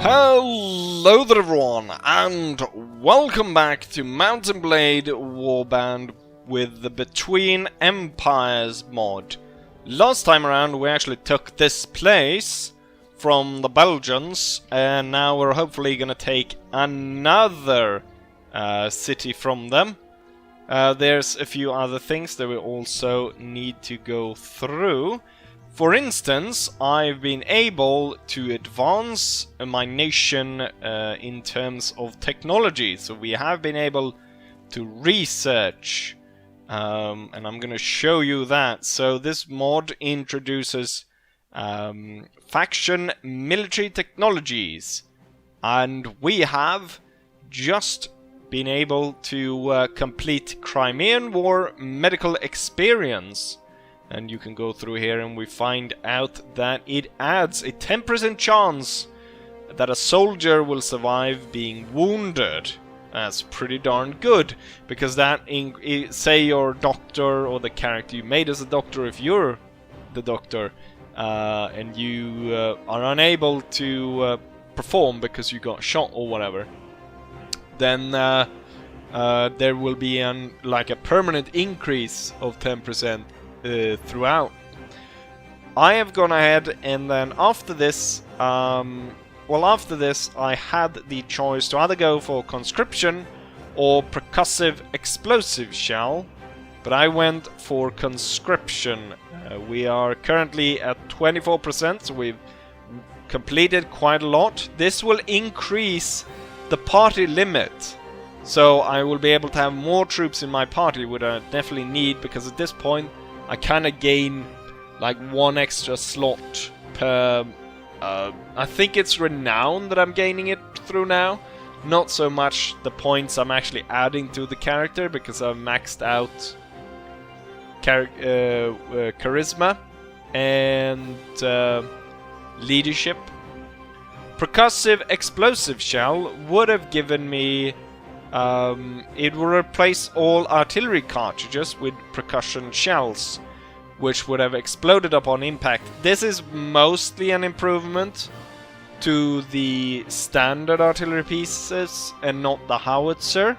Hello there everyone, and welcome back to Mountain Blade Warband with the Between Empires mod. Last time around we actually took this place from the Belgians, and now we're hopefully gonna take another city from them. There's a few other things that we also need to go through. For instance, I've been able to advance my nation in terms of technology. So we have been able to research, and I'm going to show you that. So this mod introduces faction military technologies, and we have just been able to complete Crimean War medical experience. And you can go through here and we find out that it adds a 10% chance that a soldier will survive being wounded. That's pretty darn good, because that, say your doctor or the character you made as a doctor, if you're the doctor, and you are unable to perform because you got shot or whatever, then there will be like a permanent increase of 10%. Throughout. I have gone ahead, and then after this, I had the choice to either go for conscription or percussive explosive shell, but I went for conscription. We are currently at 24%, so we've completed quite a lot. This will increase the party limit, so I will be able to have more troops in my party, which I definitely need, because at this point I kind of gain like one extra slot per... I think it's renown that I'm gaining it through now. Not so much the points I'm actually adding to the character, because I've maxed out charisma and leadership. Percussive explosive shell would have given me... it will replace all artillery cartridges with percussion shells, which would have exploded upon impact. This is mostly an improvement to the standard artillery pieces and not the howitzer.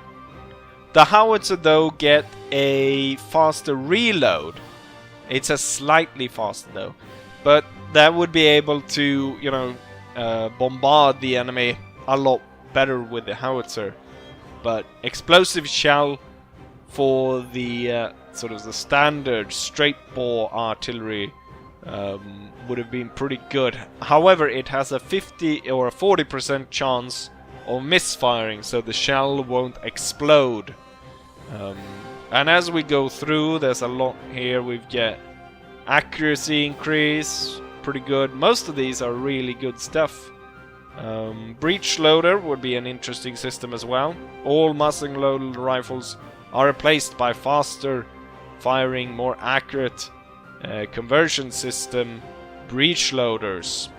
The howitzer though get a faster reload. It's a slightly faster though, but that would be able to, you know, bombard the enemy a lot better with the howitzer. But explosive shell for the sort of the standard straight bore artillery would have been pretty good. However, it has a 50 or a 40% chance of misfiring, so the shell won't explode. And as we go through, there's a lot here. We get accuracy increase, pretty good. Most of these are really good stuff. Breech loader would be an interesting system as well. All muzzle loaded rifles are replaced by faster firing, more accurate conversion system breech loaders.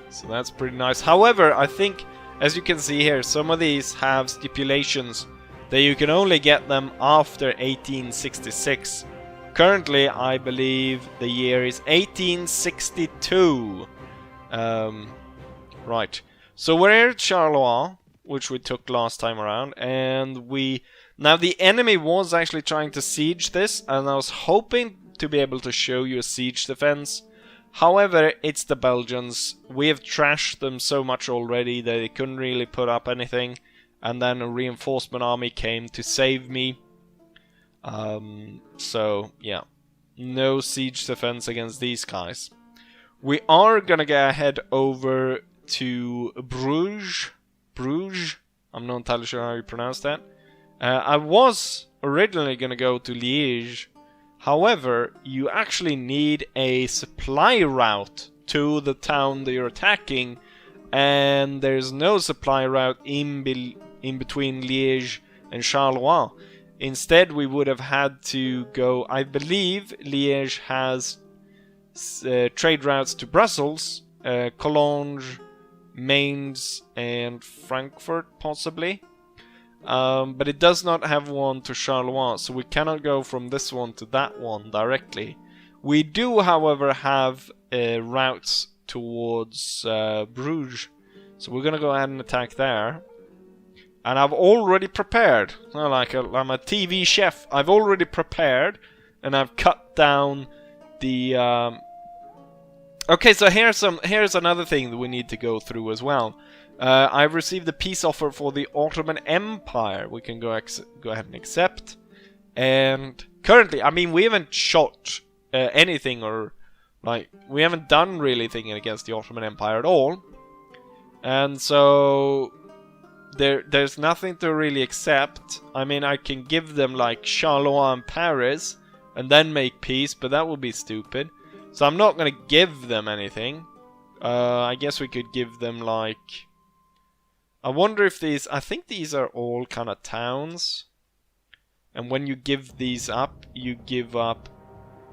So that's pretty nice. However, I think, as you can see here, some of these have stipulations that you can only get them after 1866. Currently, I believe the year is 1862. Right, so we're here at Charleroi, which we took last time around, and now the enemy was actually trying to siege this, and I was hoping to be able to show you a siege defense. However, it's the Belgians. We have trashed them so much already that they couldn't really put up anything, and then a reinforcement army came to save me. So yeah, no siege defense against these guys. We are gonna go ahead over to Bruges. I'm not entirely sure how you pronounce that. I was originally going to go to Liège. However, you actually need a supply route to the town that you're attacking, and there's no supply route in between Liège and Charleroi. Instead, we would have had to go... I believe Liège has trade routes to Brussels, Cologne, Mainz and Frankfurt possibly, but it does not have one to Charleroi, so we cannot go from this one to that one directly. We do, however, have routes towards Bruges. So we're gonna go ahead and attack there. And I've already prepared. I'm a TV chef. I've already prepared, and I've cut down the. Okay, so here's another thing that we need to go through as well. I've received a peace offer for the Ottoman Empire. We can go ahead and accept. And currently, I mean, we haven't shot anything, or like we haven't done really anything against the Ottoman Empire at all. And so there's nothing to really accept. I mean, I can give them like Charleroi and Paris and then make peace, but that would be stupid. So I'm not gonna give them anything. I guess we could give them like, I wonder if these, I think these are all kind of towns. And when you give these up, you give up,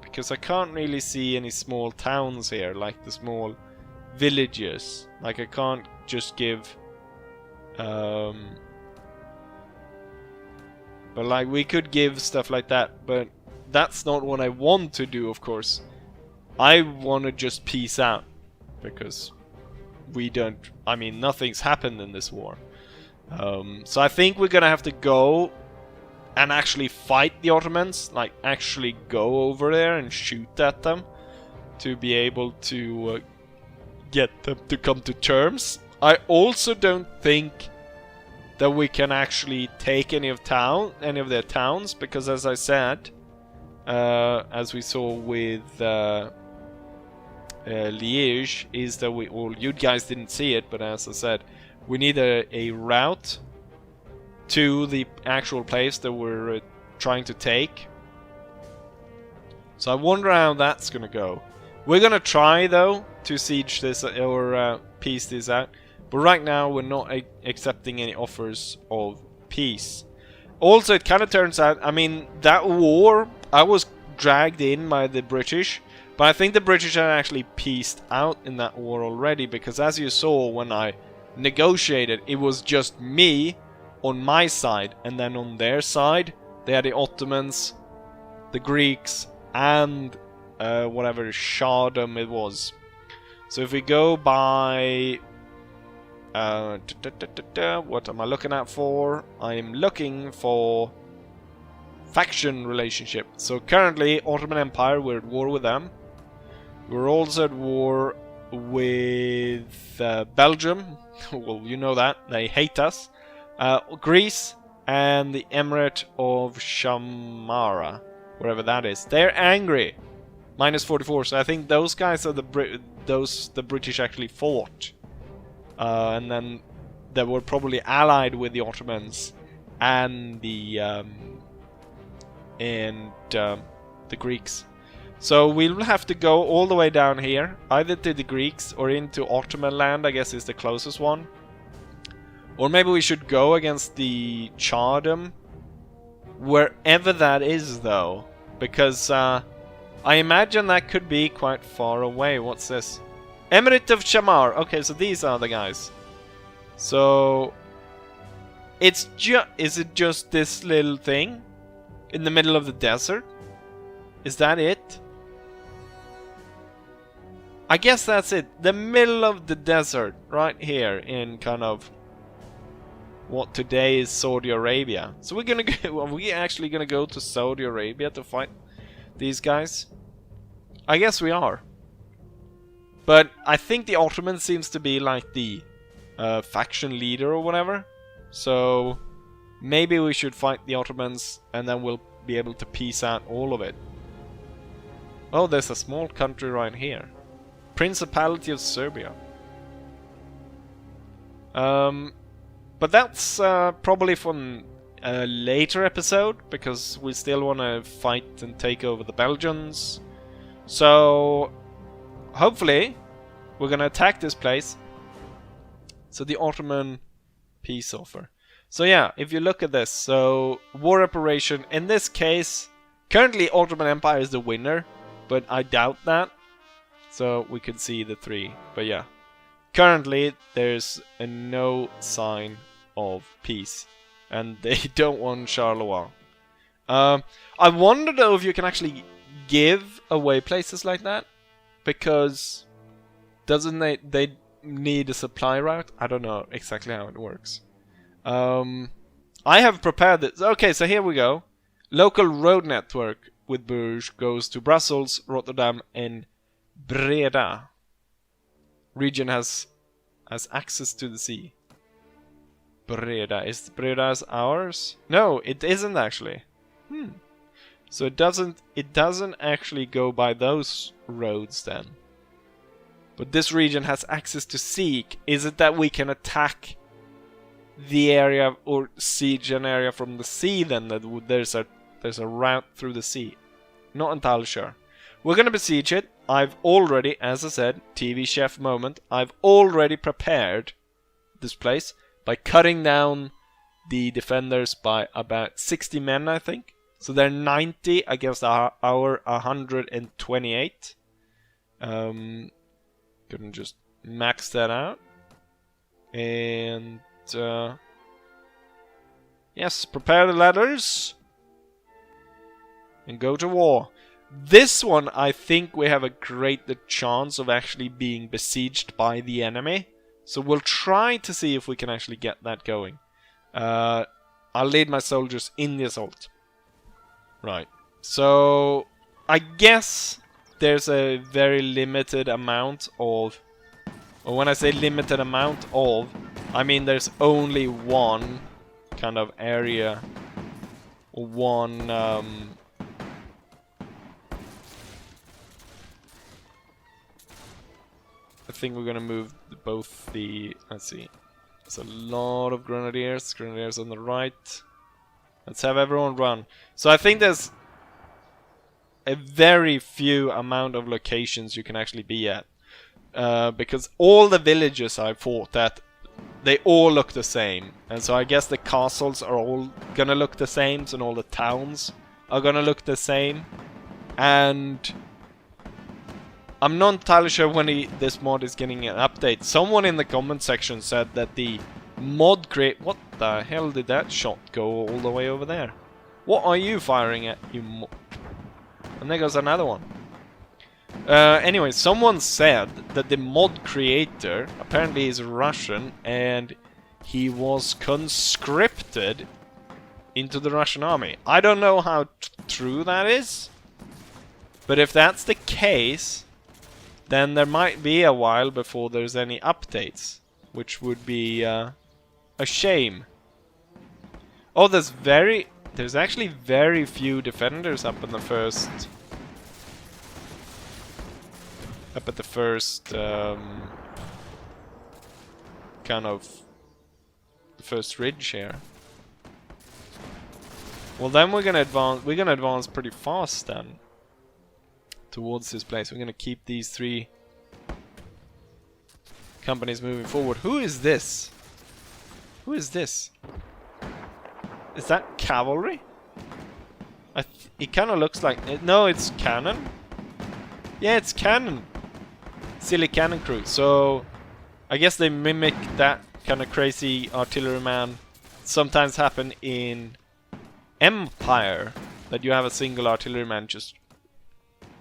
because I can't really see any small towns here, like the small villages. Like I can't just give, but like we could give stuff like that, but that's not what I want to do, of course. I want to just peace out, because we don't, I mean, nothing's happened in this war. So I think we're gonna have to go and actually fight the Ottomans, like actually go over there and shoot at them to be able to get them to come to terms. I also don't think that we can actually take any of their towns, because as I said, as we saw with Liège, is that you guys didn't see it, but as I said, we need a route to the actual place that we're trying to take. So I wonder how that's gonna go. We're gonna try though to siege this or peace this out, but right now we're not accepting any offers of peace. Also, it kind of turns out, I mean, that war, I was dragged in by the British, but I think the British had actually peaced out in that war already, because as you saw when I negotiated, it was just me on my side, and then on their side they had the Ottomans, the Greeks, and whatever Shardom it was. So if we go by what am I looking at for? I'm looking for faction relationship. So currently Ottoman Empire, we're at war with them. We're also at war with Belgium. Well, you know that, they hate us. Greece and the Emirate of Shamara, wherever that is. They're angry. Minus 44. So I think those guys are the British actually fought, and then they were probably allied with the Ottomans and the Greeks. So we'll have to go all the way down here, either to the Greeks or into Ottoman land, I guess is the closest one. Or maybe we should go against the Chardom, wherever that is though, because I imagine that could be quite far away. What's this? Emirate of Shamar. Okay, so these are the guys. So is it just this little thing in the middle of the desert? Is that it? I guess that's it. The middle of the desert, right here in kind of what today is Saudi Arabia. So we're gonna go, are we actually gonna go to Saudi Arabia to fight these guys? I guess we are. But I think the Ottoman seems to be like the faction leader or whatever. So maybe we should fight the Ottomans and then we'll be able to peace out all of it. Oh, there's a small country right here. Principality of Serbia. But that's probably from a later episode, because we still want to fight and take over the Belgians. So hopefully we're gonna attack this place. So the Ottoman peace offer. So yeah, if you look at this, so war reparation, in this case, currently Ottoman Empire is the winner, but I doubt that. So we could see the three, but yeah. Currently there's no sign of peace, and they don't want Charleroi. I wonder though if you can actually give away places like that, because Doesn't they need a supply route? I don't know exactly how it works. I have prepared this. Okay, so here we go. Local road network with Bruges goes to Brussels, Rotterdam, and Breda. Region has access to the sea. Breda. Is Breda's ours? No, it isn't actually. So it doesn't actually go by those roads then. But this region has access to sea. Is it that we can attack the area or siege an area from the sea then? That there's a route through the sea. Not entirely sure. We're gonna besiege it. I've already, as I said, TV chef moment. I've already prepared this place by cutting down the defenders by about 60 men, I think. So they're 90 against our 128. Couldn't just max that out. And yes, prepare the ladders and go to war. This one, I think we have a greater chance of actually being besieged by the enemy. So we'll try to see if we can actually get that going. I'll lead my soldiers in the assault. Right. So I guess there's a very limited amount of... Or when I say limited amount of, I mean there's only one kind of area. One... I think we're gonna move both the... Let's see. There's a lot of grenadiers. Grenadiers on the right. Let's have everyone run. So I think there's a very few amount of locations you can actually be at. Because all the villages I fought at, they all look the same. And so I guess the castles are all gonna look the same. And all the towns are gonna look the same. And... I'm not entirely sure when this mod is getting an update. Someone in the comment section said that the mod create... What the hell did that shot go all the way over there? What are you firing at, you And there goes another one. Anyway, someone said that the mod creator apparently is Russian and he was conscripted into the Russian army. I don't know how true that is. But if that's the case... then there might be a while before there's any updates, which would be a shame. Oh, there's actually very few defenders up in the first, kind of the first ridge here. Well, then we're gonna advance pretty fast then. Towards this place. We're gonna keep these 3 companies moving forward. Who is this? Who is this? Is that cavalry? It kind of looks like... No, it's cannon. Yeah, it's cannon. Silly cannon crew. So, I guess they mimic that kind of crazy artilleryman. Sometimes happen in Empire. That you have a single artilleryman just...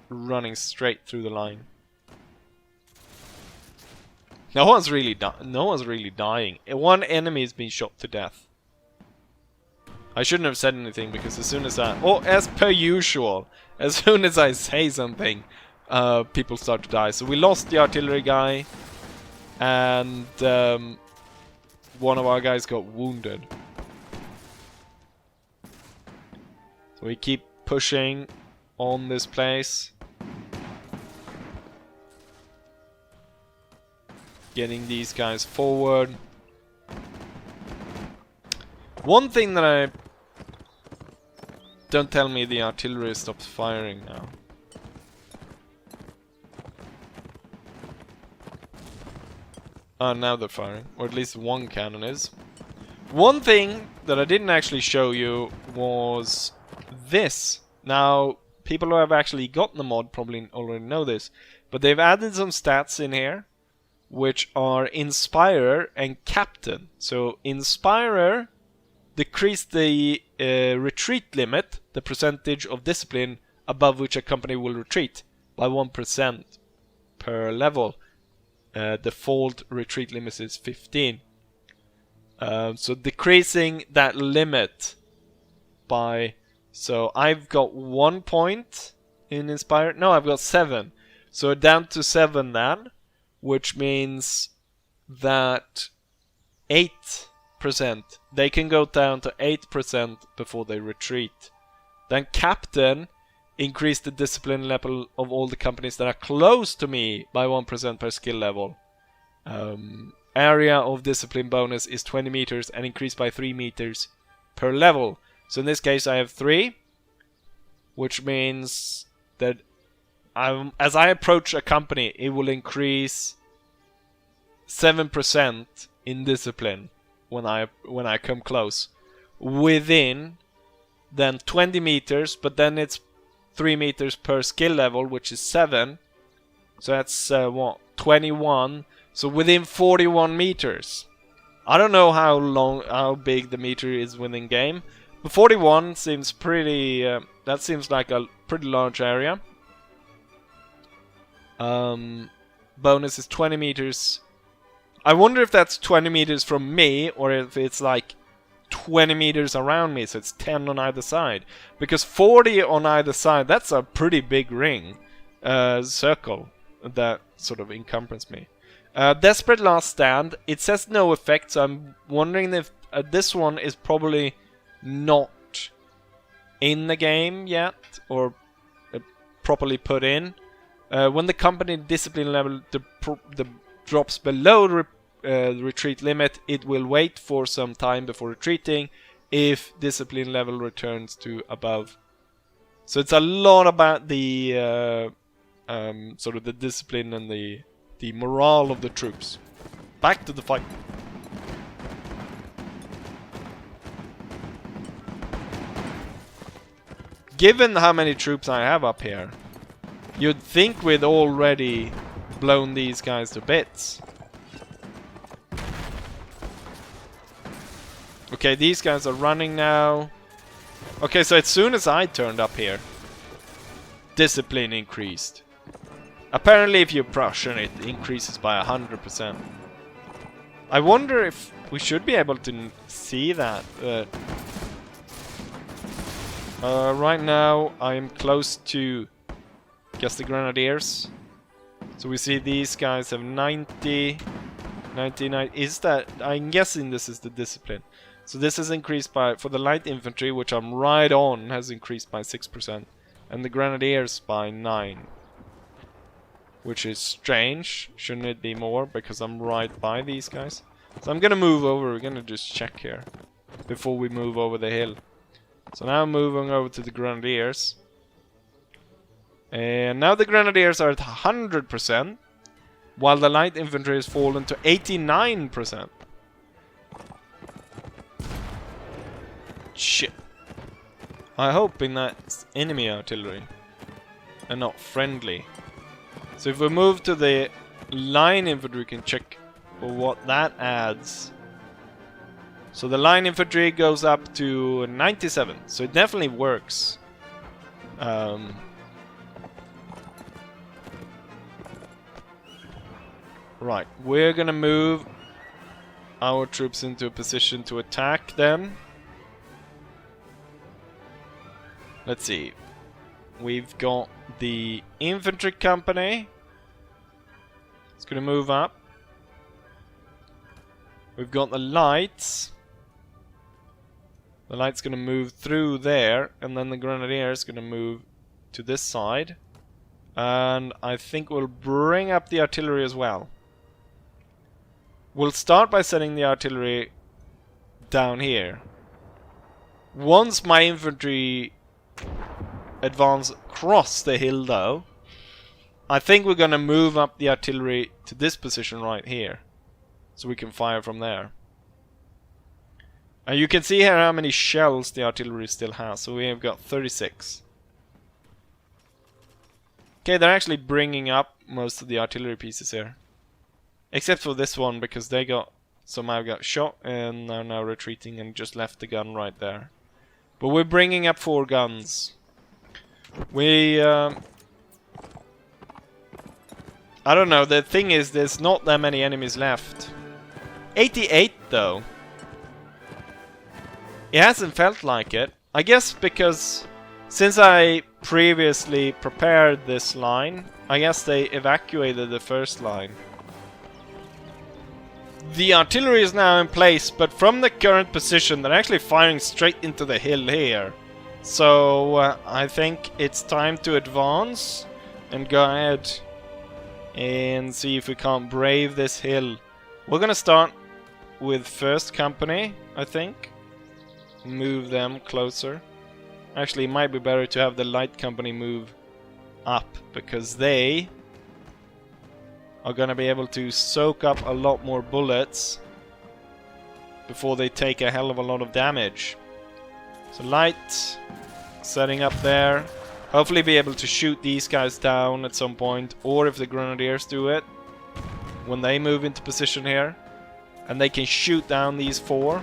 running straight through the line. No one's really dying. One enemy has been shot to death. I shouldn't have said anything because as soon as as per usual, as soon as I say something, people start to die. So we lost the artillery guy, and one of our guys got wounded. So we keep pushing on this place. Getting these guys forward. One thing that I... Don't tell me the artillery stops firing now. Now they're firing. Or at least one cannon is. One thing that I didn't actually show you was this. Now, people who have actually gotten the mod probably already know this. But they've added some stats in here, which are Inspirer and Captain. So Inspirer decrease the retreat limit, the percentage of discipline above which a company will retreat, by 1% per level. default retreat limit is 15. So decreasing that limit by... So I've got 1 point in Inspire. No, I've got 7. So down to 7 then, which means that 8%. They can go down to 8% before they retreat. Then Captain increased the discipline level of all the companies that are close to me by 1% per skill level. Area of discipline bonus is 20 meters and increased by 3 meters per level. So in this case I have 3, which means that as I approach a company, it will increase 7% in discipline when I come close. Within then 20 meters, but then it's 3 meters per skill level, which is 7. So that's what, 21. So within 41 meters. I don't know how big the meter is within game, but 41 seems pretty. That seems like a pretty large area. Bonus is 20 meters. I wonder if that's 20 meters from me, or if it's like 20 meters around me, so it's 10 on either side. Because 40 on either side, that's a pretty big ring. Circle that sort of encompasses me. Desperate Last Stand, it says no effect, so I'm wondering if this one is probably not in the game yet, or properly put in. When the company discipline level drops below the retreat limit, it will wait for some time before retreating if discipline level returns to above. So it's a lot about the sort of the discipline and the morale of the troops. Back to the fight. Given how many troops I have up here, you'd think we'd already blown these guys to bits. Okay, these guys are running now. Okay, so as soon as I turned up here, discipline increased. Apparently if you're Prussian, it increases by 100%. I wonder if we should be able to see that. Right now, I am close to, guess, the Grenadiers. So we see these guys have 90, 99. Is that? I'm guessing this is the discipline. So this has increased by, for the light infantry, which I'm right on, has increased by 6%. And the Grenadiers by 9. Which is strange. Shouldn't it be more? Because I'm right by these guys. So I'm gonna move over. We're gonna just check here before we move over the hill. So now I'm moving over to the Grenadiers. And now the Grenadiers are at 100%, while the light infantry has fallen to 89%. Shit. I'm hoping that's enemy artillery and not friendly. So if we move to the line infantry, we can check what that adds. So the line infantry goes up to 97, so it definitely works. Right, we're gonna move our troops into a position to attack them. Let's see. We've got the infantry company. It's gonna move up. We've got the lights. The light's gonna move through there, and then the grenadier is gonna move to this side. And I think we'll bring up the artillery as well. We'll start by setting the artillery down here. Once my infantry advance across the hill though, I think we're gonna move up the artillery to this position right here, so we can fire from there. And you can see here how many shells the artillery still has. So we have got 36. Okay, they're actually bringing up most of the artillery pieces here, except for this one, because they got, somehow got shot and are now retreating and just left the gun right there. But we're bringing up 4 guns. I don't know, the thing is there's not that many enemies left. 88 though. It hasn't felt like it. I guess because since I previously prepared this line, I guess they evacuated the first line. The artillery is now in place, but from the current position they're actually firing straight into the hill here. So I think it's time to advance and go ahead and see if we can't brave this hill. We're gonna start with first company, I think. Move them closer. Actually, it might be better to have the light company move up, because they are gonna be able to soak up a lot more bullets before they take a hell of a lot of damage. So light setting up there. Hopefully be able to shoot these guys down at some point, or if the grenadiers do it when they move into position here, and they can shoot down these four,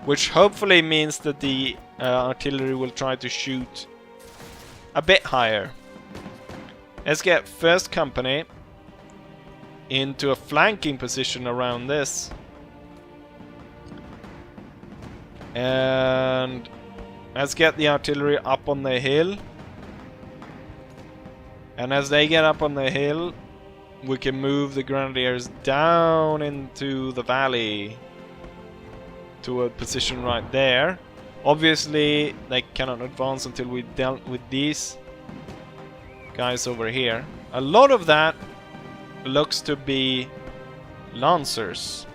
which hopefully means that the artillery will try to shoot a bit higher. Let's get first company into a flanking position around this, and let's get the artillery up on the hill. And as they get up on the hill, we can move the grenadiers down into the valley to a position right there. Obviously, they cannot advance until we dealt with these guys over here. A lot of that looks to be lancers.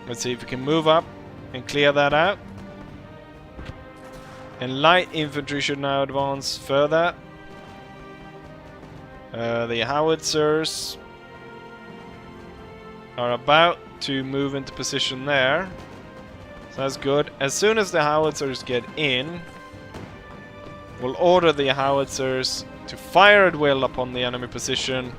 Let's see if we can move up and clear that out. And light infantry should now advance further. The howitzers are about to move into position there. So that's good. As soon as the howitzers get in, we'll order the howitzers to fire at will upon the enemy position.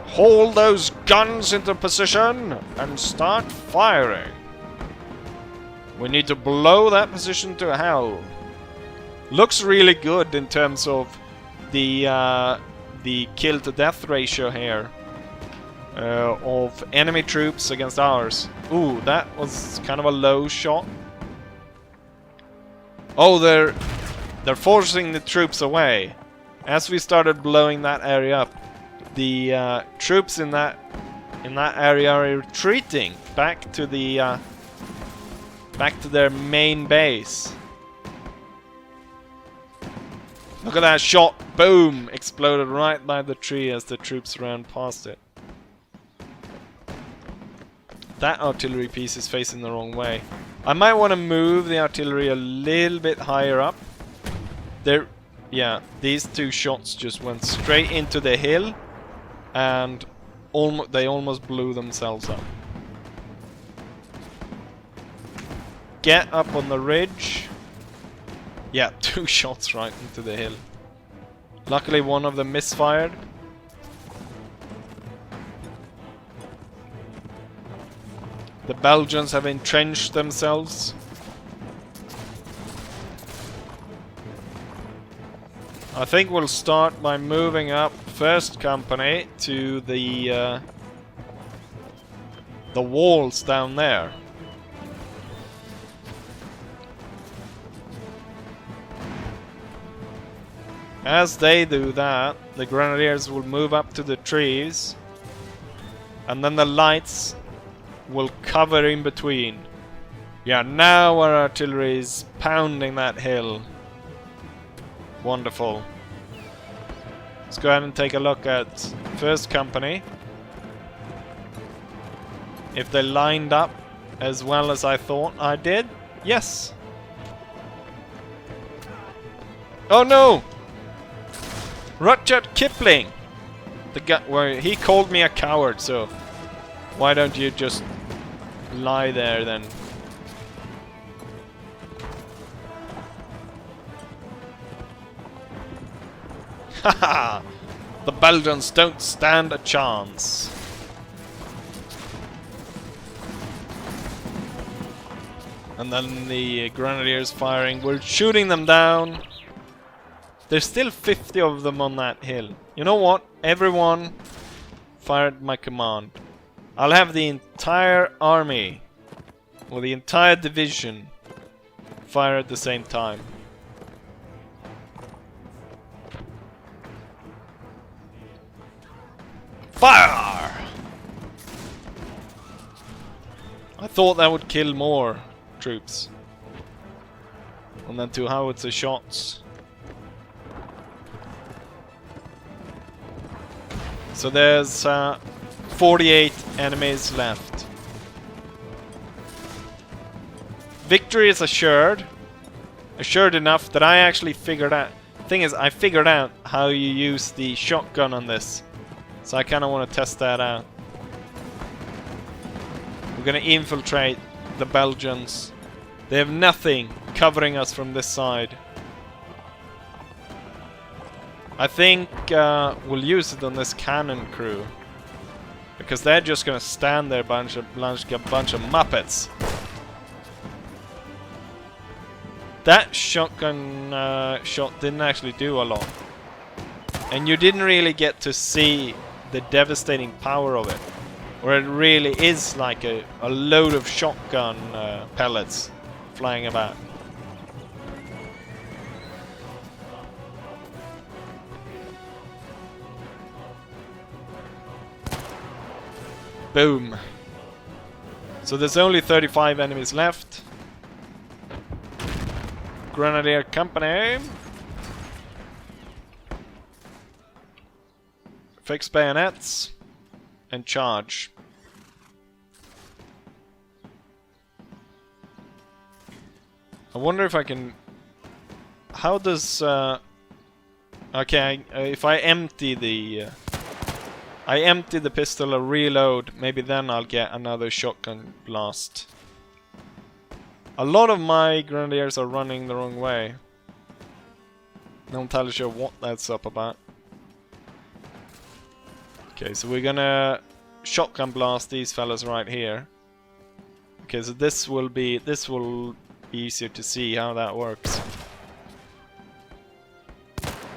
Hold those guns into position and start firing. We need to blow that position to hell. Looks really good in terms of the kill to death ratio here of enemy troops against ours. Ooh, that was kind of a low shot. Oh, they're forcing the troops away. As we started blowing that area up, the troops in that area are retreating back to the back to their main base. Look at that shot! Boom! Exploded right by the tree as the troops ran past it. That artillery piece is facing the wrong way. I might want to move the artillery a little bit higher up. There, yeah, these two shots just went straight into the hill, and they almost blew themselves up. Get up on the ridge. Yeah, two shots right into the hill. Luckily one of them misfired. The Belgians have entrenched themselves. I think we'll start by moving up first company to the walls down there. As they do that, the grenadiers will move up to the trees, and then the lights will cover in between. Yeah, now our artillery is pounding that hill. Wonderful. Let's go ahead and take a look at first company. If they lined up as well as I thought I did. Yes. Oh no! Rudyard Kipling! The guy where he called me a coward, so why don't you just lie there then? Haha! The Belgians don't stand a chance. And then the grenadiers firing. We're shooting them down. There's still 50 of them on that hill. You know what? Everyone fire at my command. I'll have the entire army, or the entire division, fire at the same time. Fire! I thought that would kill more troops. And then 2 howitzer shots. So there's 48 enemies left. Victory is assured. Assured enough that I actually figured out... Thing is, I figured out how you use the shotgun on this. So I kind of want to test that out. We're going to infiltrate the Belgians. They have nothing covering us from this side. I think we'll use it on this cannon crew. Because they're just going to stand there like a bunch of muppets. That shotgun shot didn't actually do a lot. And you didn't really get to see the devastating power of it. Where it really is like a load of shotgun pellets flying about. Boom. So there's only 35 enemies left. Grenadier company. Fix bayonets. And charge. I wonder if I can... How does... Okay, if I empty the... I empty the pistol and reload, maybe then I'll get another shotgun blast. A lot of my grenadiers are running the wrong way. Not entirely sure what that's up about. Okay, so we're gonna shotgun blast these fellas right here. Okay, so this will be easier to see how that works.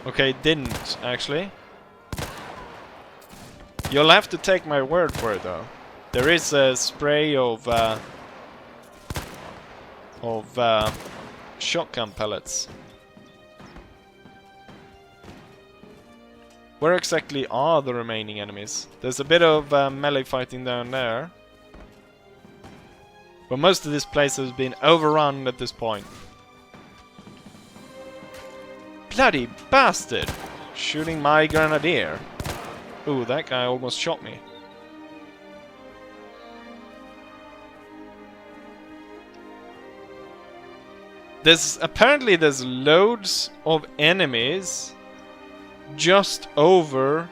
Okay, it didn't actually. You'll have to take my word for it, though. There is a spray of shotgun pellets. Where exactly are the remaining enemies? There's a bit of melee fighting down there. But most of this place has been overrun at this point. Bloody bastard! Shooting my grenadier. Ooh, that guy almost shot me. Apparently there's loads of enemies just over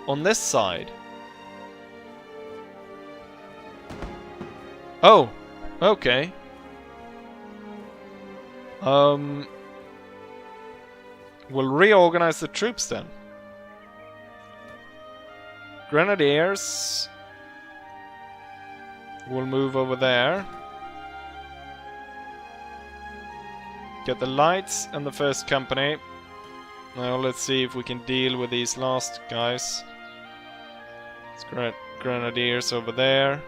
on this side. Oh, okay. We'll reorganize the troops then. Grenadiers will move over there. Get the lights and the first company. Now let's see if we can deal with these last guys. It's grenadiers over there.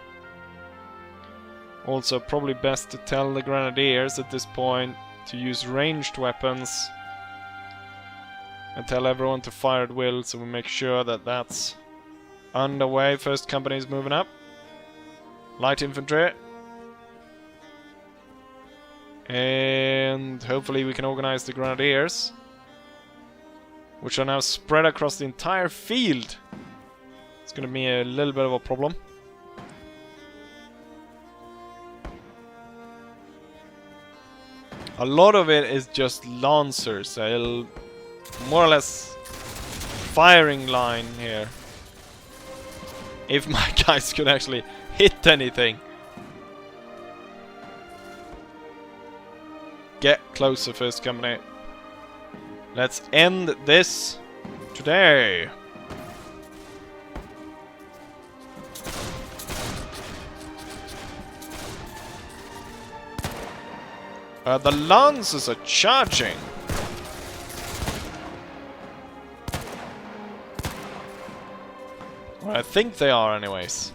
Also probably best to tell the grenadiers at this point to use ranged weapons. And tell everyone to fire at will, so we make sure that that's underway. First company is moving up. Light infantry. And hopefully we can organize the grenadiers, which are now spread across the entire field. It's gonna be a little bit of a problem. A lot of it is just lancers. They'll more or less firing line here. If my guys could actually hit anything. Get closer, first company. Let's end this today. The Lancers are charging. Or I think they are anyways.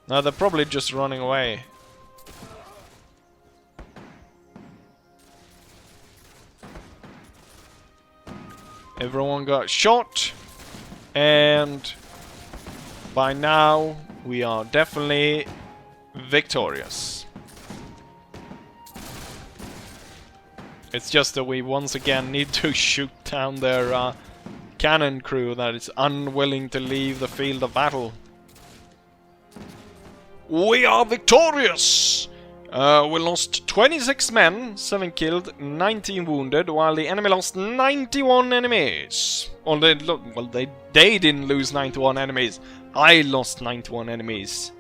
No, they're probably just running away. Everyone got shot. And by now we are definitely victorious. It's just that we once again need to shoot down their cannon crew that is unwilling to leave the field of battle. We are victorious! We lost 26 men, 7 killed, 19 wounded, while the enemy lost 91 enemies. Well, they didn't lose 91 enemies. I lost 91 enemies.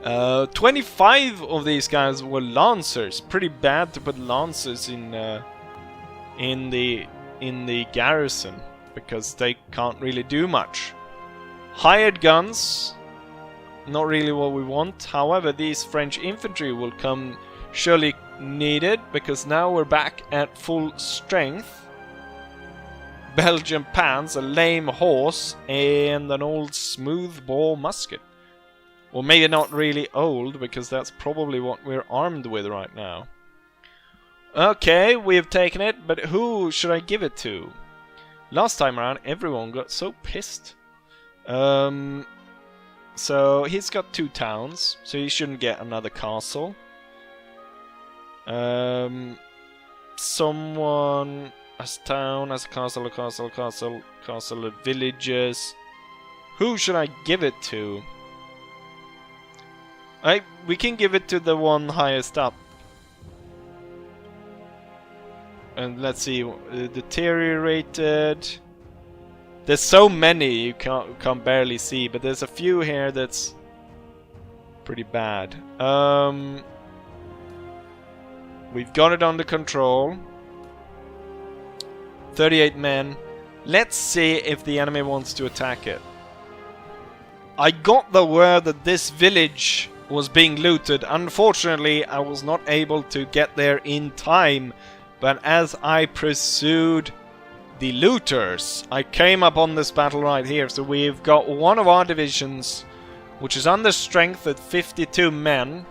25 of these guys were lancers. Pretty bad to put lancers in the garrison because they can't really do much. Hired guns, not really what we want. However, these French infantry will come surely needed because now we're back at full strength. Belgian pants, a lame horse, and an old smoothbore musket. Well, maybe not really old, because that's probably what we're armed with right now. Okay, we've taken it, but who should I give it to? Last time around, everyone got so pissed. So, he's got 2 towns, so he shouldn't get another castle. Someone has a town, has a castle, castle of villages. Who should I give it to? We can give it to the one highest up. And let's see, deteriorated. There's so many you can't barely see, but there's a few here that's pretty bad. We've got it under control. 38 men. Let's see if the enemy wants to attack it. I got the word that this village was being looted. Unfortunately, I was not able to get there in time, but as I pursued the looters, I came upon this battle right here. So we've got one of our divisions, which is under strength at 52 men,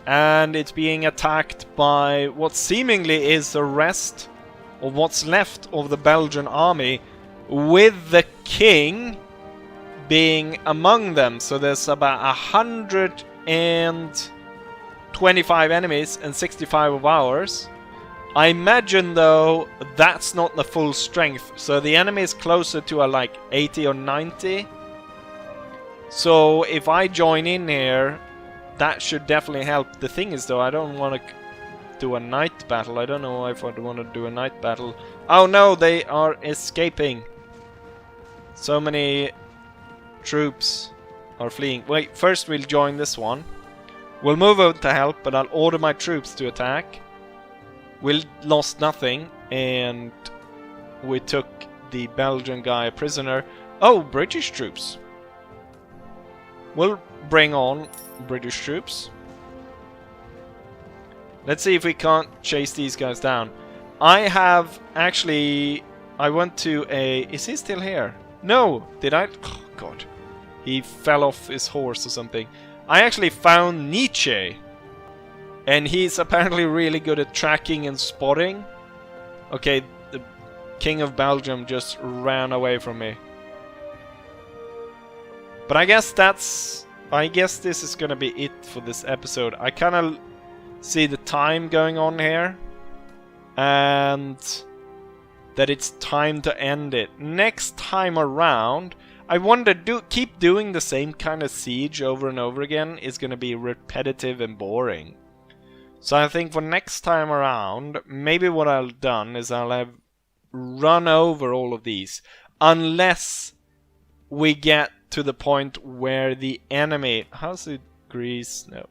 and it's being attacked by what seemingly is the rest of what's left of the Belgian army, with the king being among them. So there's about 125 enemies and 65 of ours. I imagine though that's not the full strength, so the enemy is closer to a like 80 or 90. So if I join in here, that should definitely help. The thing is though, I don't want to do a night battle. I don't know if I'd want to do a night battle. Oh no, they are escaping. So many troops are fleeing. Wait, first we'll join this one. We'll move out to help, but I'll order my troops to attack. We lost nothing, and we took the Belgian guy prisoner. Oh, British troops. We'll bring on British troops. Let's see if we can't chase these guys down. I have actually... I went to a... Is he still here? No! Did I? Oh, God. He fell off his horse or something. I actually found Nietzsche. And he's apparently really good at tracking and spotting. Okay, the King of Belgium just ran away from me. But I guess that's... I guess this is gonna be it for this episode. I kinda see the time going on here. And that it's time to end it. Next time around, I wonder, keep doing the same kind of siege over and over again is gonna be repetitive and boring. So I think for next time around, maybe what I'll done is I'll have run over all of these. Unless we get to the point where the enemy... How's it Greece? No.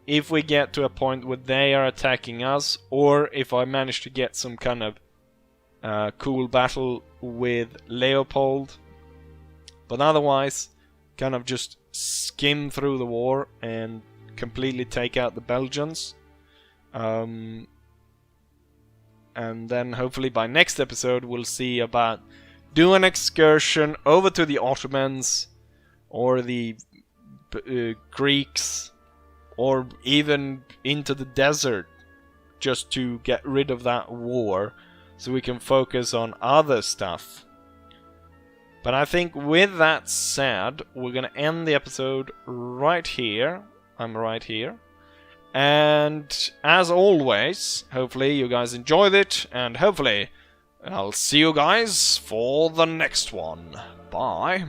If we get to a point where they are attacking us, or if I manage to get some kind of cool battle with Leopold. But otherwise, kind of just skim through the war and completely take out the Belgians. And then hopefully by next episode we'll see about do an excursion over to the Ottomans or the Greeks or even into the desert just to get rid of that war so we can focus on other stuff. But I think with that said, we're gonna end the episode right here. I'm right here. And as always, hopefully you guys enjoyed it, and hopefully I'll see you guys for the next one. Bye.